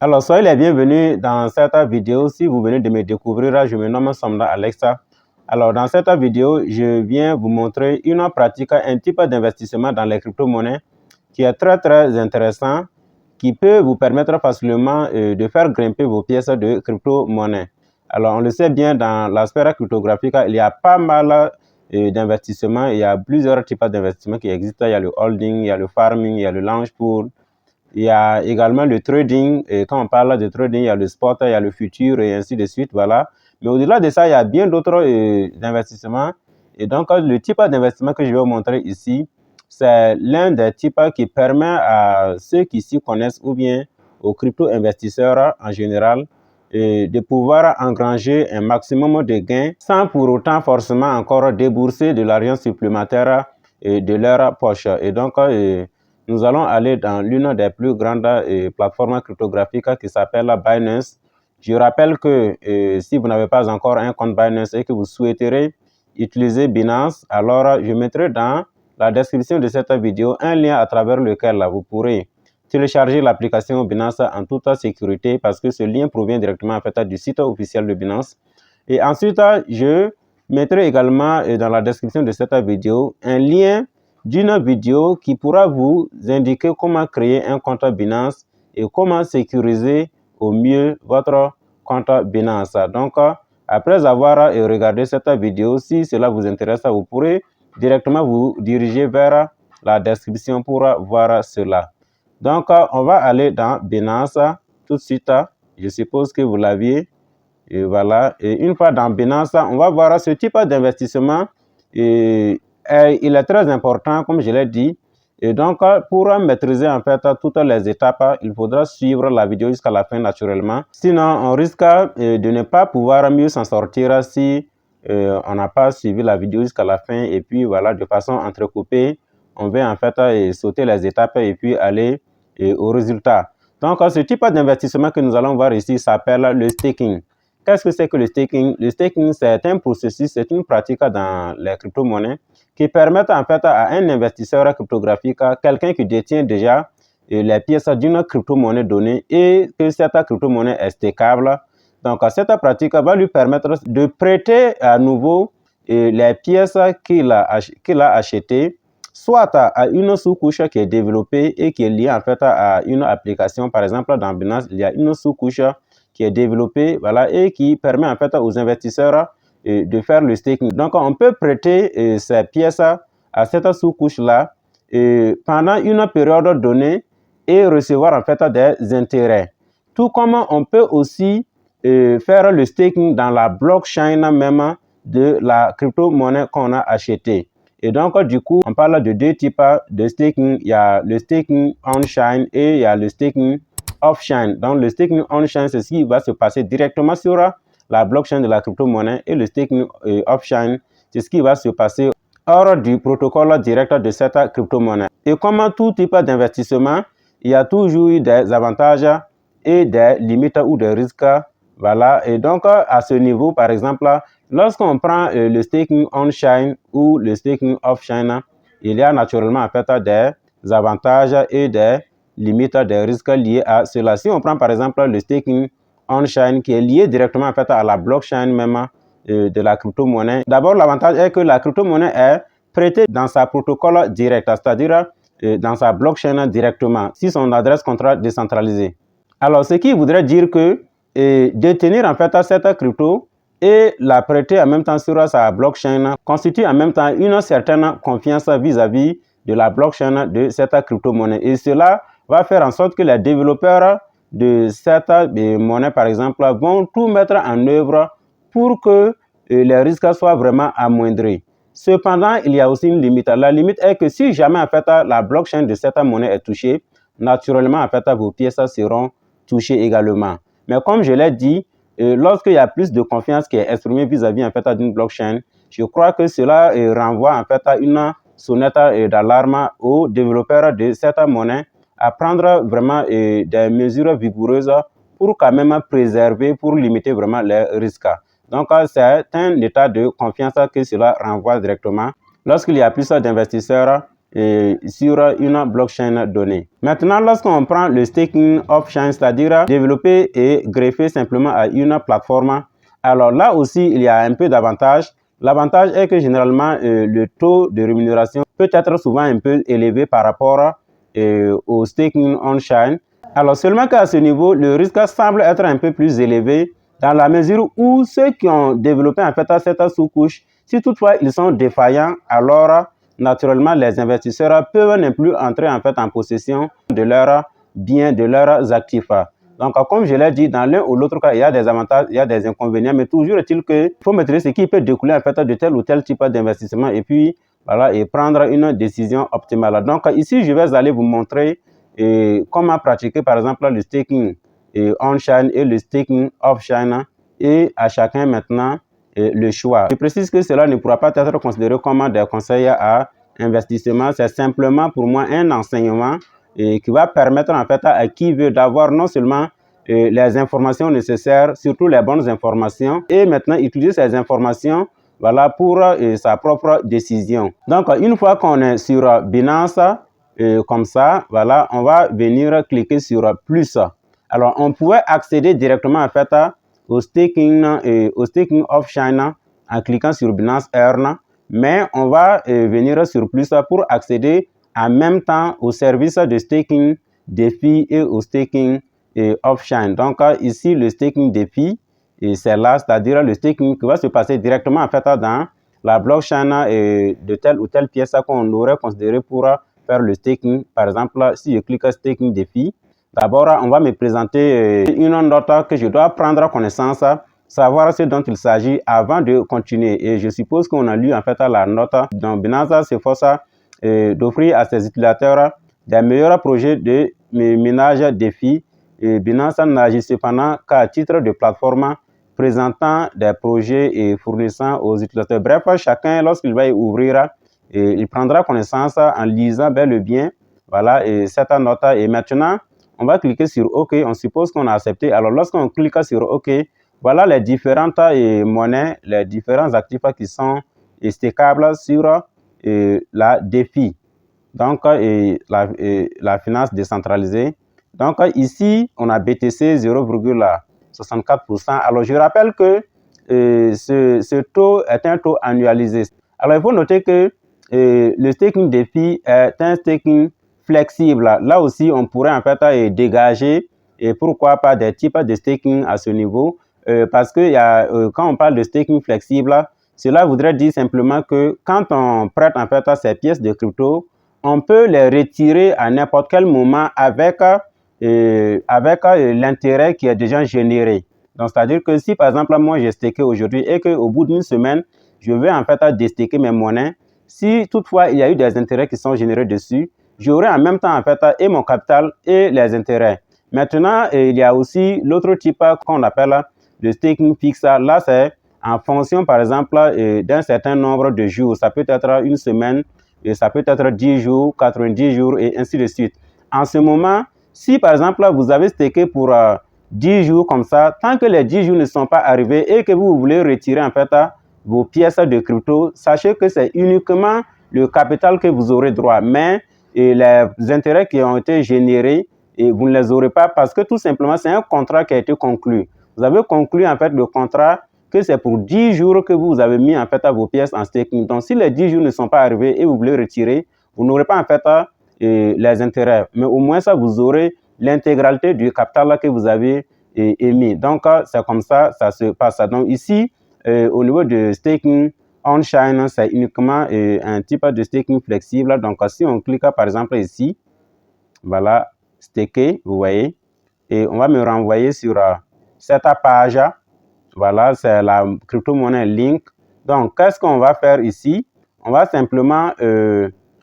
Alors, soyez les bienvenus dans cette vidéo. Si vous venez de me découvrir, je me nomme Somda Alexa. Alors, dans cette vidéo, je viens vous montrer une pratique, un type d'investissement dans les crypto-monnaies qui est très intéressant, qui peut vous permettre facilement de faire grimper vos pièces de crypto-monnaie. Alors, on le sait bien, dans la sphère cryptographique, il y a pas mal d'investissements. Il y a plusieurs types d'investissements qui existent. Il y a le holding, il y a le farming, il y a le launch pool. Il y a également le trading, et quand on parle de trading, il y a le spot, il y a le futur et ainsi de suite, voilà. Mais au-delà de ça, il y a bien d'autres investissements. Et donc, le type d'investissement que je vais vous montrer ici, c'est l'un des types qui permet à ceux qui s'y connaissent ou bien aux crypto-investisseurs en général de pouvoir engranger un maximum de gains sans pour autant forcément encore débourser de l'argent supplémentaire de leur poche. Et donc, nous allons aller dans l'une des plus grandes plateformes cryptographiques qui s'appelle Binance. Je rappelle que si vous n'avez pas encore un compte Binance et que vous souhaiterez utiliser Binance, alors je mettrai dans la description de cette vidéo un lien à travers lequel vous pourrez télécharger l'application Binance en toute sécurité parce que ce lien provient directement en fait, du site officiel de Binance. Et ensuite, je mettrai également dans la description de cette vidéo un lien d'une vidéo qui pourra vous indiquer comment créer un compte Binance et comment sécuriser au mieux votre compte Binance. Donc, après avoir regardé cette vidéo, si cela vous intéresse, vous pourrez directement vous diriger vers la description pour voir cela. Donc, on va aller dans Binance tout de suite. Je suppose que vous l'aviez. Et voilà. Et une fois dans Binance, on va voir ce type d'investissement. Et il est très important, comme je l'ai dit. Et donc, pour maîtriser en fait toutes les étapes, il faudra suivre la vidéo jusqu'à la fin naturellement. Sinon, on risque de ne pas pouvoir mieux s'en sortir si on n'a pas suivi la vidéo jusqu'à la fin. Et puis, voilà, de façon entrecoupée, on va en fait sauter les étapes et puis aller au résultat. Donc, ce type d'investissement que nous allons voir ici s'appelle le staking. Qu'est-ce que c'est que le staking? Le staking, c'est un processus, c'est une pratique dans les crypto-monnaies qui permet en fait à un investisseur cryptographique, quelqu'un qui détient déjà les pièces d'une crypto-monnaie donnée et que cette crypto-monnaie est stackable. Donc, cette pratique va lui permettre de prêter à nouveau les pièces qu'il a achetées, soit à une sous-couche qui est développée et qui est liée en fait à une application. Par exemple, dans Binance, il y a une sous-couche qui est développée, voilà, et qui permet en fait aux investisseurs de faire le staking. Donc, on peut prêter ces pièces à cette sous-couche-là pendant une période donnée et recevoir en fait des intérêts. Tout comme on peut aussi faire le staking dans la blockchain même de la crypto-monnaie qu'on a achetée. Et donc, du coup, on parle de deux types de staking. Il y a le staking on-chain et il y a le staking off-chain. Donc, le staking on-chain, c'est ce qui va se passer directement sur la blockchain de la crypto-monnaie et le staking off-chain, c'est ce qui va se passer hors du protocole direct de cette crypto-monnaie. Et comme tout type d'investissement, il y a toujours eu des avantages et des limites ou des risques. Voilà. Et donc, à ce niveau, par exemple, lorsqu'on prend le staking on-chain ou le staking off-chain, il y a naturellement en fait des avantages et des limites, des risques liés à cela. Si on prend par exemple le staking on-chain qui est lié directement en fait à la blockchain même de la crypto-monnaie, d'abord l'avantage est que la crypto-monnaie est prêtée dans sa protocole direct, c'est-à-dire dans sa blockchain directement, si son adresse contrat décentralisée. Alors, ce qui voudrait dire que détenir en fait cette crypto et la prêter en même temps sur sa blockchain constitue en même temps une certaine confiance vis-à-vis de la blockchain de cette crypto-monnaie. Et cela va faire en sorte que les développeurs de cette monnaie, par exemple, vont tout mettre en œuvre pour que les risques soient vraiment amoindris. Cependant, il y a aussi une limite. La limite est que si jamais en fait la blockchain de cette monnaie est touchée, naturellement en fait vos pièces seront touchées également. Mais comme je l'ai dit, lorsqu'il y a plus de confiance qui est exprimée vis-à-vis en fait d'une blockchain, je crois que cela renvoie en fait à une sonnette d'alarme aux développeurs de cette monnaie à prendre vraiment des mesures vigoureuses pour quand même préserver, pour limiter vraiment les risques. Donc, c'est un état de confiance que cela renvoie directement. Lorsqu'il y a plus d'investisseurs sur une blockchain donnée. Maintenant, lorsqu'on prend le staking off-chain, c'est-à-dire développer et greffer simplement à une plateforme, alors là aussi, il y a un peu d'avantage. L'avantage est que généralement, le taux de rémunération peut être souvent un peu élevé par rapport au staking on-chain. Alors seulement qu'à ce niveau, le risque semble être un peu plus élevé dans la mesure où ceux qui ont développé en fait cette sous-couche, si toutefois ils sont défaillants, alors naturellement les investisseurs peuvent ne plus entrer en fait en possession de leurs biens, de leurs actifs. Donc comme je l'ai dit, dans l'un ou l'autre cas, il y a des avantages, il y a des inconvénients, mais toujours est-il qu'il faut maîtriser ce qui peut découler en fait de tel ou tel type d'investissement et puis voilà, et prendre une décision optimale. Donc ici, je vais aller vous montrer comment pratiquer par exemple le staking on-chain et le staking off-chain et à chacun maintenant le choix. Je précise que cela ne pourra pas être considéré comme des conseils à investissement, c'est simplement pour moi un enseignement qui va permettre en fait à qui veut d'avoir non seulement les informations nécessaires, surtout les bonnes informations, et maintenant utiliser ces informations voilà, pour sa propre décision. Donc, une fois qu'on est sur Binance, comme ça, voilà, on va venir cliquer sur plus. Alors, on pouvait accéder directement en fait au staking off-chain en cliquant sur Binance Earn, mais on va venir sur plus pour accéder en même temps au service de staking DeFi et au staking off-chain. Donc, ici, le staking DeFi, c'est là, c'est-à-dire le staking qui va se passer directement en fait dans la blockchain de telle ou telle pièce qu'on aurait considéré pour faire le staking. Par exemple, si je clique staking DeFi, d'abord, on va me présenter une note que je dois prendre connaissance, savoir ce dont il s'agit avant de continuer. Et je suppose qu'on a lu en fait la note. Donc, Binance s'efforce d'offrir à ses utilisateurs des meilleurs projets de minage DeFi. Binance n'agit cependant qu'à titre de plateforme présentant des projets et fournissant aux utilisateurs. Bref, chacun, lorsqu'il va y ouvrir, il prendra connaissance en lisant bel et bien voilà, cette note. Et maintenant, on va cliquer sur OK. On suppose qu'on a accepté. Alors, lorsqu'on clique sur OK, voilà les différentes monnaies, les différents actifs qui sont stackables sur la DeFi. Donc, la finance décentralisée. Donc, ici, on a BTC 0,64%. Alors, je rappelle que ce taux est un taux annualisé. Alors, il faut noter que le staking DeFi est un staking flexible. Là aussi, on pourrait en fait dégager et pourquoi pas des types de staking à ce niveau. Parce que quand on parle de staking flexible, cela voudrait dire simplement que quand on prête en fait ces pièces de crypto, on peut les retirer à n'importe quel moment avec l'intérêt qui est déjà généré. Donc, c'est-à-dire que si, par exemple, moi, j'ai stacké aujourd'hui et qu'au bout d'une semaine, je veux en fait déstaker mes monnaies, si toutefois, il y a eu des intérêts qui sont générés dessus, j'aurai en même temps en fait et mon capital et les intérêts. Maintenant, il y a aussi l'autre type qu'on appelle le staking fixe. Là, c'est en fonction, par exemple, d'un certain nombre de jours. Ça peut être une semaine, et ça peut être 10 jours, 90 jours et ainsi de suite. En ce moment, si par exemple, vous avez stacké pour 10 jours comme ça, tant que les 10 jours ne sont pas arrivés et que vous voulez retirer en fait vos pièces de crypto, sachez que c'est uniquement le capital que vous aurez droit. Mais les intérêts qui ont été générés, et vous ne les aurez pas parce que tout simplement, c'est un contrat qui a été conclu. Vous avez conclu en fait le contrat que c'est pour 10 jours que vous avez mis en fait vos pièces en staking. Donc, si les 10 jours ne sont pas arrivés et vous voulez retirer, vous n'aurez pas en fait les intérêts. Mais au moins, ça, vous aurez l'intégralité du capital que vous avez émis. Donc, c'est comme ça, ça se passe. Donc, ici, au niveau de staking on-chain, c'est uniquement un type de staking flexible. Donc, si on clique par exemple ici, voilà, staker, vous voyez, et on va me renvoyer sur cette page. Voilà, c'est la crypto-monnaie Link. Donc, qu'est-ce qu'on va faire ici? On va simplement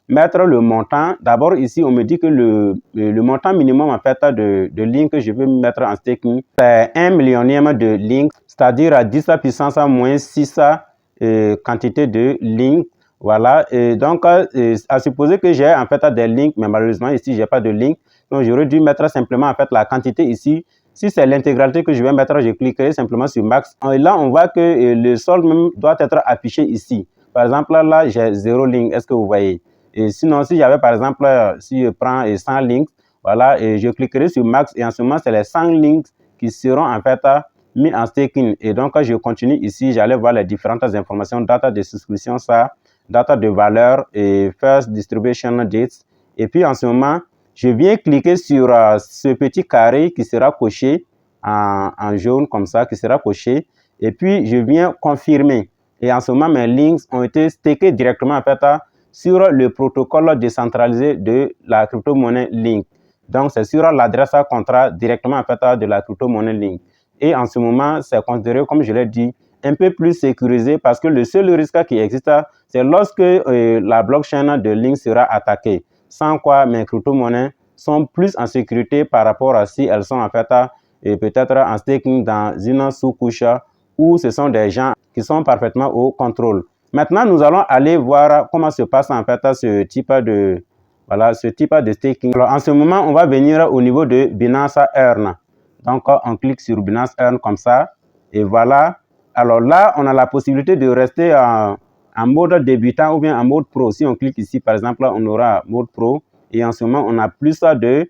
mettre le montant. D'abord, ici, on me dit que le montant minimum en fait de Link que je veux mettre en staking, c'est 1 millionième de Link, c'est-à-dire à 10 puissance à moins 6 quantité de Link. Voilà, et donc, à supposer que j'ai en fait des links, mais malheureusement, ici, je n'ai pas de link. Donc, j'aurais dû mettre simplement en fait la quantité ici. Si c'est l'intégralité que je vais mettre, je cliquerai simplement sur max. Et là, on voit que le solde même doit être affiché ici. Par exemple, là, j'ai 0 link. Est-ce que vous voyez? Et sinon, si j'avais par exemple, si je prends 100 links, voilà, et je cliquerai sur max et en ce moment, c'est les 100 links qui seront en fait mis en staking. Et donc, je continue ici, j'allais voir les différentes informations, data de souscription, ça, data de valeur et first distribution dates. Et puis, en ce moment, je viens cliquer sur ce petit carré qui sera coché en jaune comme ça, qui sera coché. Et puis, je viens confirmer. Et en ce moment, mes links ont été stakés directement en fait sur le protocole décentralisé de la crypto-monnaie Link. Donc, c'est sur l'adresse contrat directement en fait de la crypto-monnaie Link. Et en ce moment, c'est considéré, comme je l'ai dit, un peu plus sécurisé parce que le seul risque qui existe, c'est lorsque la blockchain de Link sera attaquée. Sans quoi, mes crypto-monnaies sont plus en sécurité par rapport à si elles sont en fait peut-être en staking dans une sous-couche où ce sont des gens qui sont parfaitement au contrôle. Maintenant, nous allons aller voir comment se passe en fait ce type de staking. Alors, en ce moment, on va venir au niveau de Binance Earn. Donc, on clique sur Binance Earn comme ça. Et voilà. Alors là, on a la possibilité de rester en mode débutant ou bien en mode pro. Si on clique ici, par exemple, on aura mode pro. Et en ce moment, on a plus de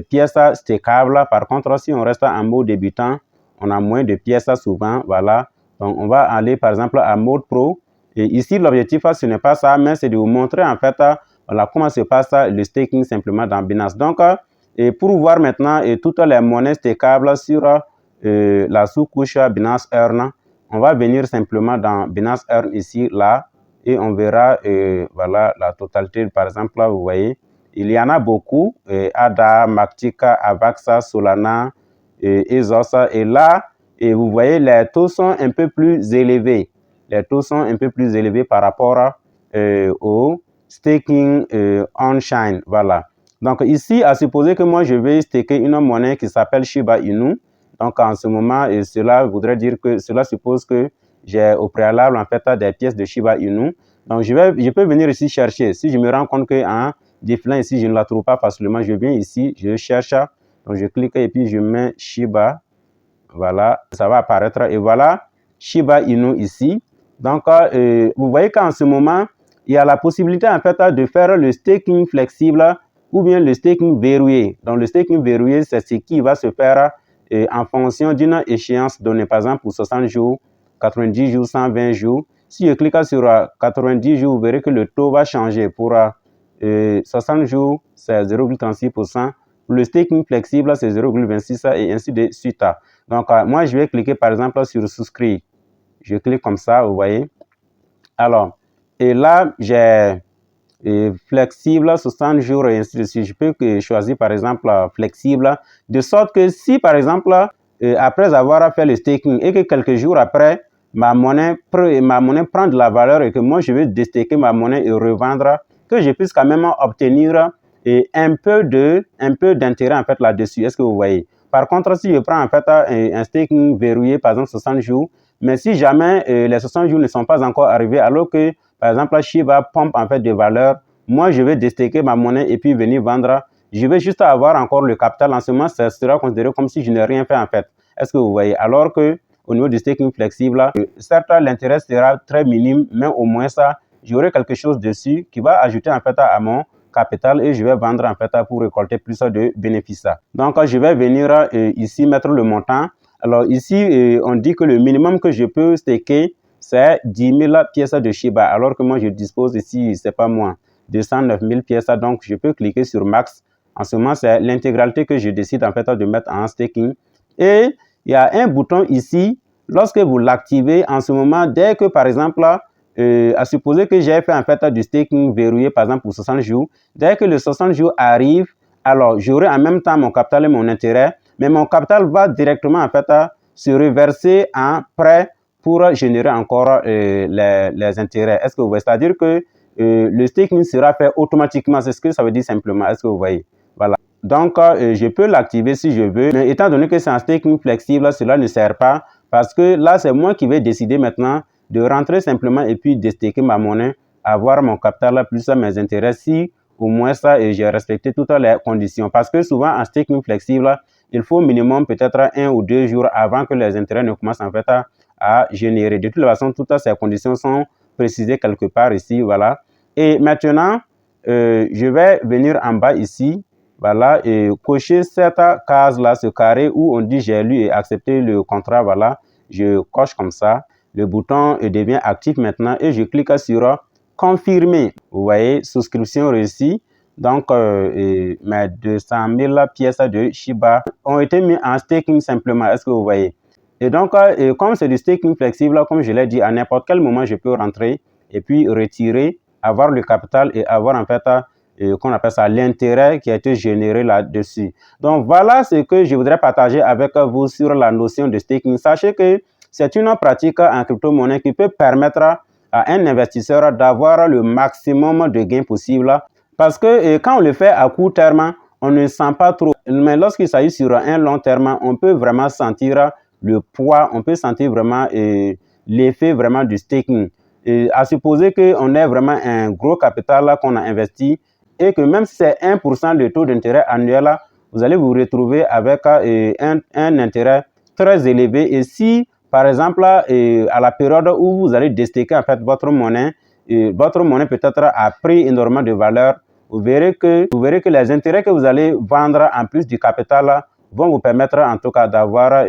pièces stakables. Par contre, si on reste en mode débutant, on a moins de pièces souvent. Voilà. Donc, on va aller, par exemple, en mode pro. Et ici, l'objectif, ce n'est pas ça, mais c'est de vous montrer, en fait, voilà, comment se passe le staking simplement dans Binance. Donc, et pour voir maintenant toutes les monnaies stakables sur la sous-couche Binance Earn, on va venir simplement dans Binance Earn ici, là, et on verra voilà, la totalité. Par exemple, là, vous voyez, il y en a beaucoup, ADA, Mactica, Avaxa, Solana, Ezos, et là, et vous voyez, les taux sont un peu plus élevés. Les taux sont un peu plus élevés par rapport au staking on-chain. Voilà. Donc ici, à supposer que moi, je vais staker une monnaie qui s'appelle Shiba Inu. Donc en ce moment, cela voudrait dire que cela suppose que j'ai au préalable en fait des pièces de Shiba Inu. Donc je peux venir ici chercher. Si je me rends compte qu'en défilant ici, je ne la trouve pas facilement, je viens ici, je cherche. Donc je clique et puis je mets Shiba. Voilà, ça va apparaître. Et voilà, Shiba Inu ici. Donc, vous voyez qu'en ce moment, il y a la possibilité en fait de faire le staking flexible ou bien le staking verrouillé. Donc, le staking verrouillé, c'est ce qui va se faire en fonction d'une échéance donnée, par exemple pour 60 jours, 90 jours, 120 jours. Si je clique sur 90 jours, vous verrez que le taux va changer. Pour 60 jours, c'est 0,36%. Pour le staking flexible, c'est 0,26 et ainsi de suite. Donc, moi, je vais cliquer par exemple sur souscrire. Je clique comme ça, vous voyez. Alors, et là, j'ai flexible, 60 jours et ainsi de suite. Je peux choisir par exemple flexible, de sorte que si par exemple, après avoir fait le staking et que quelques jours après, ma monnaie prend de la valeur et que moi, je vais déstaker ma monnaie et revendre, que je puisse quand même obtenir un peu d'intérêt en fait là-dessus. Est-ce que vous voyez? Par contre, si je prends en fait un staking verrouillé, par exemple 60 jours, mais si jamais les 60 jours ne sont pas encore arrivés, alors que, par exemple, Shiba pompe en fait des valeurs, moi, je vais déstaker ma monnaie et puis venir vendre. Je vais juste avoir encore le capital. En ce moment, ça sera considéré comme si je n'ai rien fait en fait. Est-ce que vous voyez? Alors que au niveau du staking flexible, certes, l'intérêt sera très minime, mais au moins ça, j'aurai quelque chose dessus qui va ajouter en fait à mon capital et je vais vendre en fait pour récolter plus de bénéfices. Donc, je vais venir ici mettre le montant. Alors ici, on dit que le minimum que je peux staker, c'est 10 000 pièces de Shiba. Alors que moi, je dispose ici, c'est pas moi, 209 000 pièces. Donc, je peux cliquer sur Max. En ce moment, c'est l'intégralité que je décide en fait de mettre en staking. Et il y a un bouton ici. Lorsque vous l'activez, en ce moment, dès que par exemple, à supposer que j'ai fait en fait du staking verrouillé par exemple pour 60 jours, dès que le 60 jours arrive, alors j'aurai en même temps mon capital et mon intérêt, mais mon capital va directement en fait se reverser en prêt pour générer encore les intérêts. Est-ce que vous voyez? C'est-à-dire que le staking sera fait automatiquement, c'est ce que ça veut dire simplement. Est-ce que vous voyez? Voilà. Donc, je peux l'activer si je veux, mais étant donné que c'est un staking flexible, cela ne sert pas parce que là, c'est moi qui vais décider maintenant de rentrer simplement et puis de staker ma monnaie, avoir mon capital plus mes intérêts si au moins ça et j'ai respecté toutes les conditions. Parce que souvent, en staking flexible, il faut minimum peut-être 1 ou 2 jours avant que les intérêts ne commencent en fait à générer. De toute façon, toutes ces conditions sont précisées quelque part ici, voilà. Et maintenant, je vais venir en bas ici, voilà, et cocher cette case-là, ce carré où on dit j'ai lu et accepté le contrat, voilà. Je coche comme ça. Le bouton devient actif maintenant et je clique sur confirmer. Vous voyez, souscription réussie. Donc, mes 200 000 pièces de Shiba ont été mis en staking simplement. Est-ce que vous voyez? Et donc, comme c'est du staking flexible, comme je l'ai dit, à n'importe quel moment, je peux rentrer et puis retirer, avoir le capital et avoir en fait, qu'on appelle ça, l'intérêt qui a été généré là-dessus. Donc, voilà ce que je voudrais partager avec vous sur la notion de staking. Sachez que c'est une pratique en crypto-monnaie qui peut permettre à un investisseur d'avoir le maximum de gains possible. Parce que quand on le fait à court terme, on ne sent pas trop. Mais lorsqu'il s'agit sur un long terme, on peut vraiment sentir le poids, on peut sentir vraiment l'effet vraiment du staking. Et à supposer qu'on ait vraiment un gros capital qu'on a investi et que même si c'est 1% de taux d'intérêt annuel, vous allez vous retrouver avec un intérêt très élevé. Et si, par exemple, à la période où vous allez déstaker en fait votre monnaie peut-être a pris énormément de valeur, vous verrez que les intérêts que vous allez vendre en plus du capital vont vous permettre en tout cas d'avoir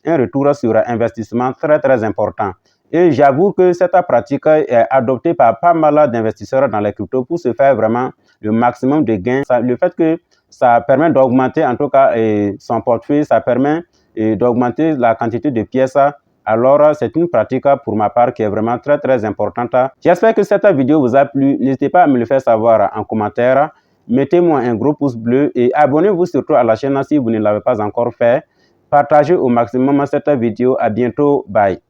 un retour sur investissement très très important. Et j'avoue que cette pratique est adoptée par pas mal d'investisseurs dans les cryptos pour se faire vraiment le maximum de gains. Le fait que ça permet d'augmenter en tout cas son portefeuille, ça permet d'augmenter la quantité de pièces. Alors, c'est une pratique pour ma part qui est vraiment très très importante. J'espère que cette vidéo vous a plu. N'hésitez pas à me le faire savoir en commentaire. Mettez-moi un gros pouce bleu et abonnez-vous surtout à la chaîne si vous ne l'avez pas encore fait. Partagez au maximum cette vidéo. À bientôt. Bye.